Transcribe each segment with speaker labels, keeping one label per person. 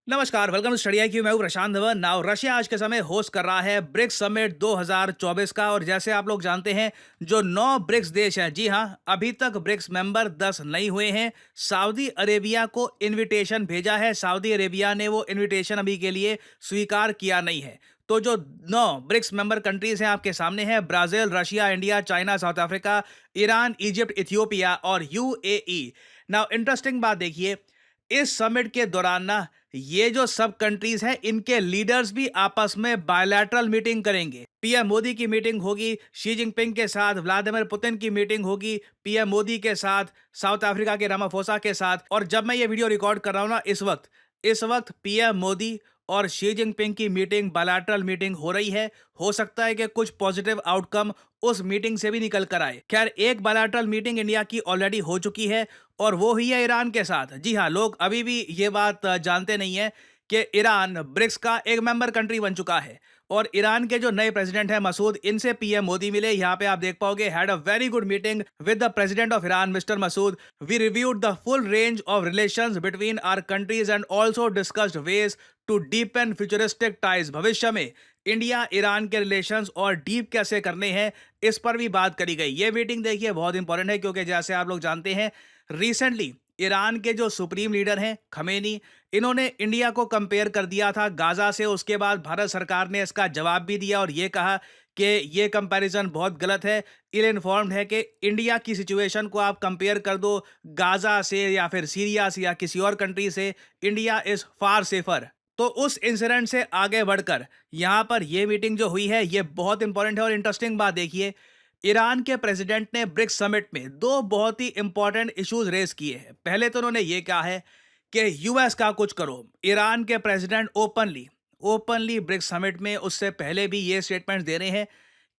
Speaker 1: नमस्कार, welcome to study IQ। मैं हूं प्रशांत धवन। नाउ रशिया आज के समय होस्ट कर रहा है ब्रिक्स समिट 2024 का। और जैसे आप लोग जानते हैं, जो 9 ब्रिक्स देश हैं, जी हां, अभी तक ब्रिक्स मेंबर 10 नहीं हुए हैं। सऊदी अरेबिया को इनविटेशन भेजा है, सऊदी अरेबिया ने वो इनविटेशन अभी के लिए स्वीकार किया नहीं है। तो जो 9 ब्रिक्स मेंबर कंट्रीज हैं आपके सामने हैं: Brazil, Russia, India, China, south Africa, Iran, Egypt, Ethiopia और UAE। नाउ इंटरेस्टिंग बात देखिए, इस समिट के दौरान ना ये जो सब कंट्रीज हैं, इनके लीडर्स भी आपस में बायलैटरल मीटिंग करेंगे। पीएम मोदी की मीटिंग होगी शी जिनपिंग के साथ, व्लादिमीर पुतिन की मीटिंग होगी पीएम मोदी के साथ, साउथ अफ्रीका के रामाफोसा के साथ। और जब मैं ये वीडियो रिकॉर्ड कर रहा हूं ना, इस वक्त पीएम मोदी और शी जिनपिंग की मीटिंग, बायलैटरल मीटिंग हो रही है। हो सकता है कि कुछ पॉजिटिव आउटकम उस मीटिंग से भी निकल कर आए। खैर, एक बायलैटरल मीटिंग इंडिया की ऑलरेडी हो चुकी है और वो ही है ईरान के साथ। जी हाँ, लोग अभी भी ये बात जानते नहीं है कि ईरान ब्रिक्स का एक मेंबर कंट्री बन चुका है। और ईरान के जो नए प्रेसिडेंट हैं मसूद, इनसे पीएम मोदी मिले। यहाँ पे आप देख पाओगे, had a very good meeting with the president of Iran mister Masoud. We reviewed the full range of relations between our countries and also discussed ways to deepen futuristic ties. भविष्य में India Iran के relations और deep कैसे करने हैं, इस पर भी बात करी गई। ये मीटिंग देखिए बहुत इंपॉर्टेंट है, क्योंकि जैसे आप लोग जानते हैं, रिसेंटली ईरान के जो सुप्रीम लीडर हैं खमेनी, इन्होंने इंडिया को कंपेयर कर दिया था गाजा से। उसके बाद भारत सरकार ने इसका जवाब भी दिया और ये कहा कि ये कंपैरिजन बहुत गलत है, इल इन्फॉर्म्ड है, कि इंडिया की सिचुएशन को आप कंपेयर कर दो गाजा से या फिर सीरिया से या किसी और कंट्री से। India is far safer. तो उस इंसिडेंट से आगे बढ़कर यहाँ पर ये मीटिंग जो हुई है, ये बहुत इंपॉर्टेंट है। और इंटरेस्टिंग बात देखिए, ईरान के प्रेसिडेंट ने ब्रिक्स समिट में दो बहुत ही इंपॉर्टेंट इश्यूज रेज किए हैं। पहले तो उन्होंने ये कहा है कि यूएस का कुछ करो। ईरान के president openly openly BRICS summit में, उससे पहले भी ये स्टेटमेंट दे रहे हैं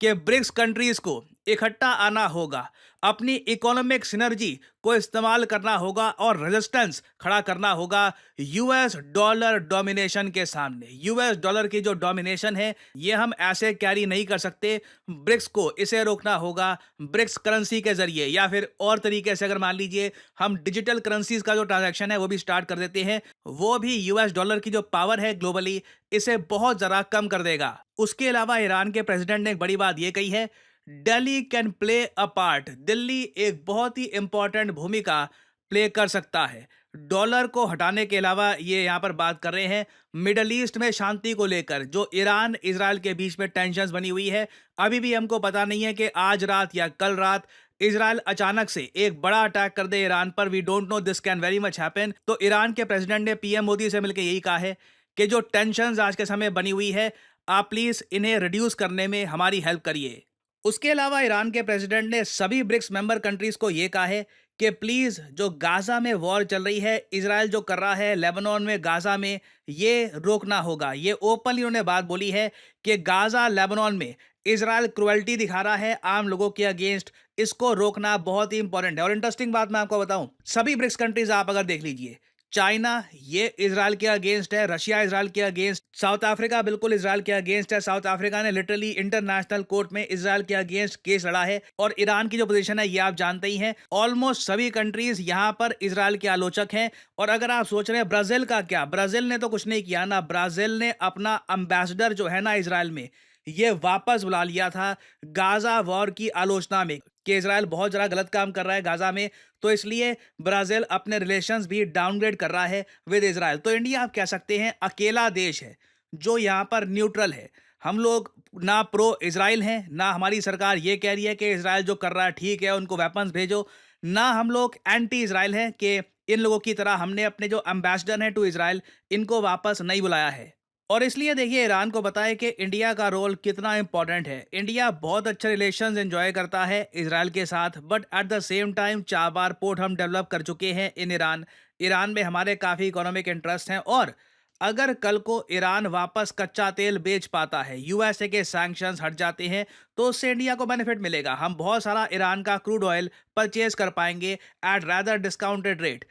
Speaker 1: कि ब्रिक्स कंट्रीज को इकट्ठा आना होगा, अपनी इकोनॉमिक सिनर्जी को इस्तेमाल करना होगा और रेजिस्टेंस खड़ा करना होगा यूएस डॉलर डोमिनेशन के सामने। यूएस डॉलर की जो डोमिनेशन है, ये हम ऐसे कैरी नहीं कर सकते। ब्रिक्स को इसे रोकना होगा ब्रिक्स करेंसी के जरिए, या फिर और तरीके से अगर मान लीजिए हम डिजिटल करेंसीज का जो ट्रांजैक्शन है वो भी स्टार्ट कर देते हैं, वो भी यूएस डॉलर की जो पावर है ग्लोबली, इसे बहुत ज़रा कम कर देगा। उसके अलावा ईरान के प्रेसिडेंट ने एक बड़ी बात ये कही है, Delhi can play a part. Delhi एक बहुत ही इंपॉर्टेंट भूमिका प्ले कर सकता है। डॉलर को हटाने के अलावा ये यहाँ पर बात कर रहे हैं मिडल ईस्ट में शांति को लेकर, जो ईरान इजराइल के बीच में टेंशंस बनी हुई है। अभी भी हमको पता नहीं है कि आज रात या कल रात इजराइल अचानक से एक बड़ा अटैक कर दे ईरान पर। We don't know, this can very much happen. तो ईरान के प्रेसिडेंट ने पीएम मोदी से मिलकर यही कहा है कि जो टेंशंस आज के समय बनी हुई है, आप प्लीज इन्हें रिड्यूस करने में हमारी हेल्प करिए। उसके अलावा ईरान के प्रेसिडेंट ने सभी ब्रिक्स मेंबर कंट्रीज को यह कहा है कि प्लीज, जो गाजा में वॉर चल रही है, इजराइल जो कर रहा है लेबनान में, गाजा में, ये रोकना होगा। ये ओपनली उन्होंने बात बोली है कि गाजा लेबनान में इजराइल क्रुएल्टी दिखा रहा है आम लोगों के अगेंस्ट, इसको रोकना बहुत ही इंपॉर्टेंट है। और इंटरेस्टिंग बात मैं आपको बताऊं, सभी ब्रिक्स कंट्रीज आप अगर देख लीजिए, चाइना ये इजराइल के अगेंस्ट है, रशिया इजराइल के अगेंस्ट, साउथ अफ्रीका बिल्कुल इजराइल के अगेंस्ट है। साउथ अफ्रीका ने लिटरली इंटरनेशनल कोर्ट में इजराइल के अगेंस्ट केस लड़ा है। और ईरान की जो पोजीशन है ये आप जानते ही हैं। ऑलमोस्ट सभी कंट्रीज यहाँ पर इजराइल के आलोचक हैं। और अगर आप सोच रहे हैं ब्राजील का क्या, ब्राजील ने तो कुछ नहीं किया ना। ब्राजील ने अपना एम्बेसडर जो है ना इजराइल में, ये वापस बुला लिया था गाजा वॉर की आलोचना में, कि इजराइल बहुत ज़्यादा गलत काम कर रहा है गाजा में। तो इसलिए ब्राजील अपने रिलेशंस भी डाउनग्रेड कर रहा है विद इजराइल। तो इंडिया, आप कह सकते हैं, अकेला देश है जो यहाँ पर न्यूट्रल है। हम लोग ना प्रो इजराइल हैं, ना हमारी सरकार ये कह रही है कि इजराइल जो कर रहा है ठीक है, उनको वेपन्स भेजो, ना हम लोग एंटी इजराइल हैं कि इन लोगों की तरह हमने अपने जो एम्बेसडर हैं टू इजराइल, इनको वापस नहीं बुलाया है। और इसलिए देखिए, ईरान को बताए कि इंडिया का रोल कितना इंपॉर्टेंट है। इंडिया बहुत अच्छे रिलेशंस एंजॉय करता है इजराइल के साथ, but at the same time 4 bar port हम डेवलप कर चुके हैं इन ईरान। ईरान में हमारे काफ़ी इकोनॉमिक इंटरेस्ट हैं। और अगर कल को ईरान वापस कच्चा तेल बेच पाता है, यूएसए के सैंक्शंस हट जाते हैं, तो उससे इंडिया को बेनिफिट मिलेगा। हम बहुत सारा ईरान का क्रूड ऑयल परचेज कर पाएंगे एट रैदर डिस्काउंटेड रेट।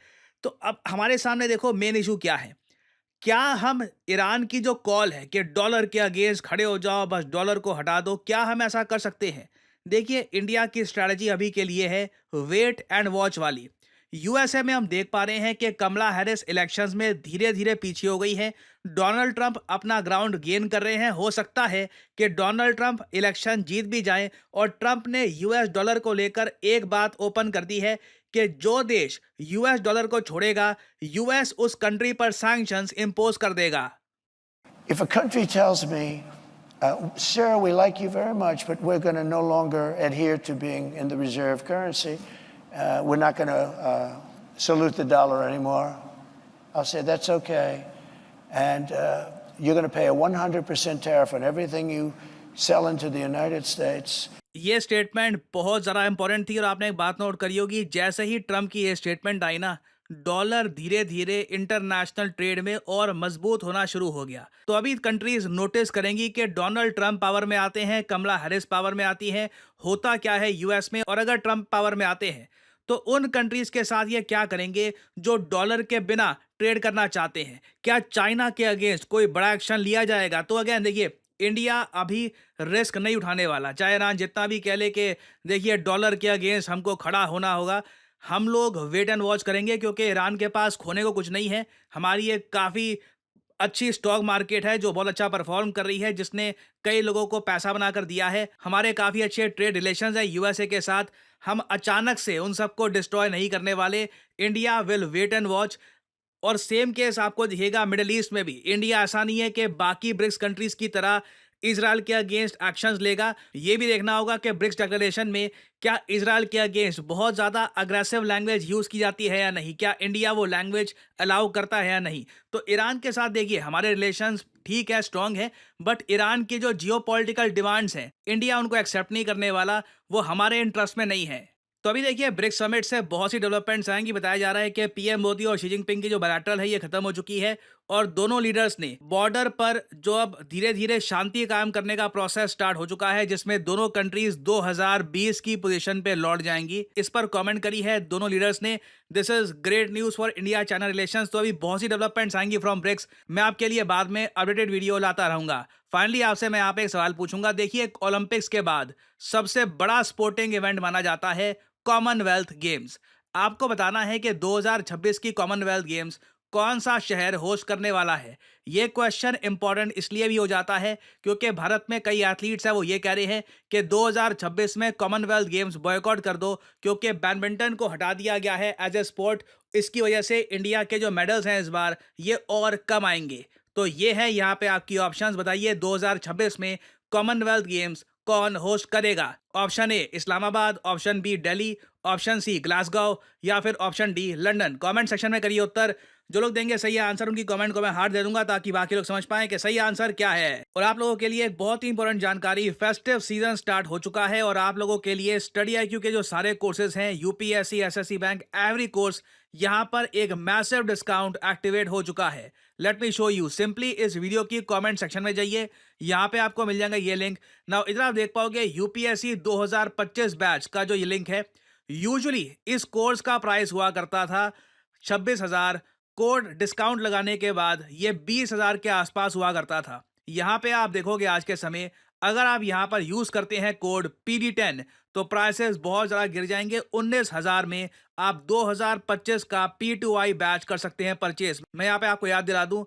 Speaker 1: तो अब हमारे सामने देखो मेन इशू क्या है। क्या हम ईरान की जो कॉल है कि डॉलर के अगेंस्ट खड़े हो जाओ, बस डॉलर को हटा दो, क्या हम ऐसा कर सकते हैं? देखिए, इंडिया की स्ट्रैटेजी अभी के लिए है वेट एंड वॉच वाली। यूएसए में हम देख पा रहे हैं कि कमला हैरिस इलेक्शंस में धीरे धीरे पीछे हो गई है। डोनाल्ड ट्रंप अपना ग्राउंड गेन कर रहे हैं। हो सकता है कि डोनाल्ड ट्रंप इलेक्शन जीत भी जाएं। और ट्रंप ने यूएस डॉलर को लेकर एक बात ओपन कर दी है कि जो देश यूएस डॉलर को छोड़ेगा, यूएस उस कंट्री पर सैंक्शंस इंपोज कर देगा।
Speaker 2: If a country tells me, sir, we like you very much, but we're going to no longer adhere to being in the reserve currency, we're not going to salute the dollar anymore, I'll say that's okay. And you're going to pay a 100% tariff on everything you sell into the United States.
Speaker 1: ये statement बहुत ज़्यादा important थी और आपने एक बात note करी होगी, जैसे ही ट्रंप की ये स्टेटमेंट आई ना, डॉलर धीरे धीरे इंटरनेशनल ट्रेड में और मजबूत होना शुरू हो गया। तो अभी कंट्रीज नोटिस करेंगी कि डोनाल्ड ट्रंप पावर में आते हैं, कमला हैरिस पावर में आती है, होता क्या है यूएस में। और अगर ट्रंप पावर में आते हैं तो उन कंट्रीज के साथ ये क्या करेंगे जो डॉलर के बिना ट्रेड करना चाहते हैं। क्या चाइना के अगेंस्ट कोई बड़ा एक्शन लिया जाएगा? तो अगेन देखिए, इंडिया अभी रिस्क नहीं उठाने वाला, चाहे ईरान जितना भी कह ले कि देखिए डॉलर के अगेंस्ट हमको खड़ा होना होगा। हम लोग वेट एंड वॉच करेंगे, क्योंकि ईरान के पास खोने को कुछ नहीं है। हमारी एक काफ़ी अच्छी स्टॉक मार्केट है जो बहुत अच्छा परफॉर्म कर रही है, जिसने कई लोगों को पैसा बनाकर दिया है। हमारे काफ़ी अच्छे ट्रेड रिलेशंस हैं यूएसए के साथ। हम अचानक से उन सबको डिस्ट्रॉय नहीं करने वाले। India will wait and watch. और सेम केस आपको दिखेगा मिडिल ईस्ट में भी। इंडिया ऐसा नहीं है कि बाकी ब्रिक्स कंट्रीज की तरह इजराइल के अगेंस्ट एक्शंस लेगा। ये भी देखना होगा कि ब्रिक्स डिक्लेरेशन में क्या इजराइल के अगेंस्ट बहुत ज़्यादा अग्रेसिव लैंग्वेज यूज़ की जाती है या नहीं, क्या इंडिया वो लैंग्वेज अलाउ करता है या नहीं। तो ईरान के साथ देखिए हमारे रिलेशंस ठीक है, स्ट्रांग है, बट ईरान की जो जियोपॉलिटिकल डिमांड्स हैं, इंडिया उनको एक्सेप्ट नहीं करने वाला, वो हमारे इंटरेस्ट में नहीं है। तो अभी देखिए ब्रिक्स समिट से बहुत सी डेवलपमेंट्स आएंगी। बताया जा रहा है कि पीएम मोदी और शी जिनपिंग की जो बायलैटरल है ये खत्म हो चुकी है, और दोनों लीडर्स ने बॉर्डर पर जो अब धीरे धीरे शांति कायम करने का प्रोसेस स्टार्ट हो चुका है, जिसमें दोनों कंट्रीज 2020 की पोजीशन पे लौट जाएंगी। इस पर कमेंट करी है दोनों लीडर्स ने। This is great news for India China relations. तो अभी बहुत सी डेवलपमेंट्स आएंगी फ्रॉम ब्रिक्स। मैं आपके लिए बाद में अपडेटेड वीडियो लाता रहूंगा। फाइनली आपसे मैं यहाँ पे एक सवाल पूछूंगा। देखिए, ओलंपिक्स के बाद सबसे बड़ा स्पोर्टिंग इवेंट माना जाता है कॉमनवेल्थ गेम्स। आपको बताना है कि 2026 की कॉमनवेल्थ गेम्स कौन सा शहर होस्ट करने वाला है। ये क्वेश्चन इंपॉर्टेंट इसलिए भी हो जाता है क्योंकि भारत में कई एथलीट्स हैं, वो ये कह रहे हैं कि 2026 में कॉमनवेल्थ गेम्स बॉयकॉट कर दो, क्योंकि बैडमिंटन को हटा दिया गया है एज ए स्पोर्ट। इसकी वजह से इंडिया के जो मेडल्स हैं इस बार ये और कम आएंगे। तो ये है यहाँ पे आपकी ऑप्शंस। बताइए 2026 में कॉमनवेल्थ गेम्स कौन होस्ट करेगा? Option A Islamabad, option B Delhi, option C Glasgow, या फिर option D London. Comment section में करिए उत्तर। जो लोग देंगे सही आंसर उनकी कमेंट को मैं हार्ट दे दूंगा, ताकि बाकी लोग समझ पाएं कि सही आंसर क्या है। और आप लोगों के लिए एक बहुत ही इंपॉर्टेंट जानकारी, फेस्टिव सीजन स्टार्ट हो चुका है और आप लोगों के लिए स्टडी आईक्यू के जो सारे कोर्सेज हैं, UPSC, SSC bank, every course, यहाँ पर एक मैसिव डिस्काउंट एक्टिवेट हो चुका है। Let me show you. Simply इस वीडियो की कमेंट सेक्शन में जाइए, यहाँ पे आपको मिल जाएगा ये लिंक। नाउ इधर आप देख पाओगे यूपीएससी 2025 बैच का जो ये लिंक है। यूजुअली इस कोर्स का प्राइस हुआ करता था 26,000। कोड डिस्काउंट लगाने के बाद ये 20,000 के आसपास हुआ करता था। यहाँ पे आप देखोगे आज के समय अगर आप यहाँ पर यूज करते हैं कोड PD10 तो प्राइसेस बहुत ज़्यादा गिर जाएंगे। 19,000 में आप 2025 का P2I बैच कर सकते हैं परचेज। मैं यहाँ पे आपको याद दिला दूं,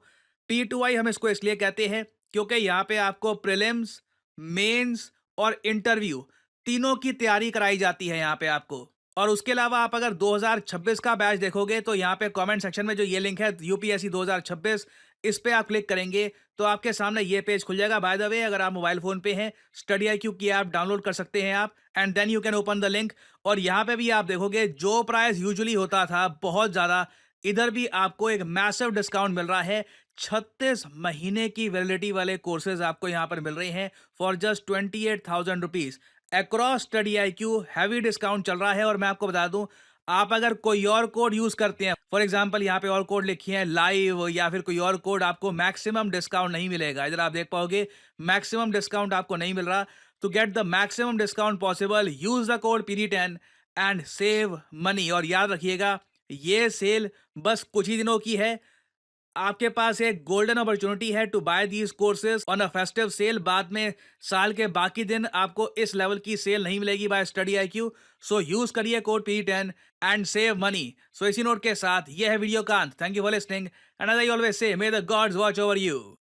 Speaker 1: P2I हम इसको इसलिए कहते हैं क्योंकि यहाँ पे आपको प्रीलिम्स, मेंस और इंटरव्यू तीनों की तैयारी कराई जाती है यहाँ पे आपको। और उसके अलावा आप अगर 2026 का बैच देखोगे तो यहाँ पे कमेंट सेक्शन में जो ये लिंक है यूपीएससी 2026, इस पे आप क्लिक करेंगे तो आपके सामने ये पेज खुल जाएगा। बाय द वे, अगर आप मोबाइल फोन पे हैं, स्टडी आईक्यू की ऐप डाउनलोड कर सकते हैं आप, and then you can open the link. और यहाँ पे भी आप देखोगे जो प्राइस यूजुअली होता था बहुत ज़्यादा, इधर भी आपको एक मैसिव डिस्काउंट मिल रहा है। 36 महीने की वैलिडिटी वाले कोर्सेज आपको यहाँ पर मिल रहे हैं for just 28,000 rupees. Across study IQ heavy discount चल रहा है। और मैं आपको बता दूं, आप अगर कोई और कोड यूज करते हैं, फॉर एग्जांपल यहाँ पे और कोड लिखी है लाइव या फिर कोई और कोड, आपको मैक्सिमम डिस्काउंट नहीं मिलेगा। इधर आप देख पाओगे मैक्सिमम डिस्काउंट आपको नहीं मिल रहा। To get the maximum discount possible, use the code PD10 and save money. और याद रखिएगा ये सेल बस कुछ ही दिनों की है। आपके पास एक गोल्डन अपॉर्चुनिटी है to buy these courses on a festive sale. बाद में साल के बाकी दिन आपको इस लेवल की सेल नहीं मिलेगी by study IQ। So use करिए code PE10 and save money. So इसी नोट के साथ ये है वीडियो का अंत। Thank you for listening and as I always say, may the gods watch over you.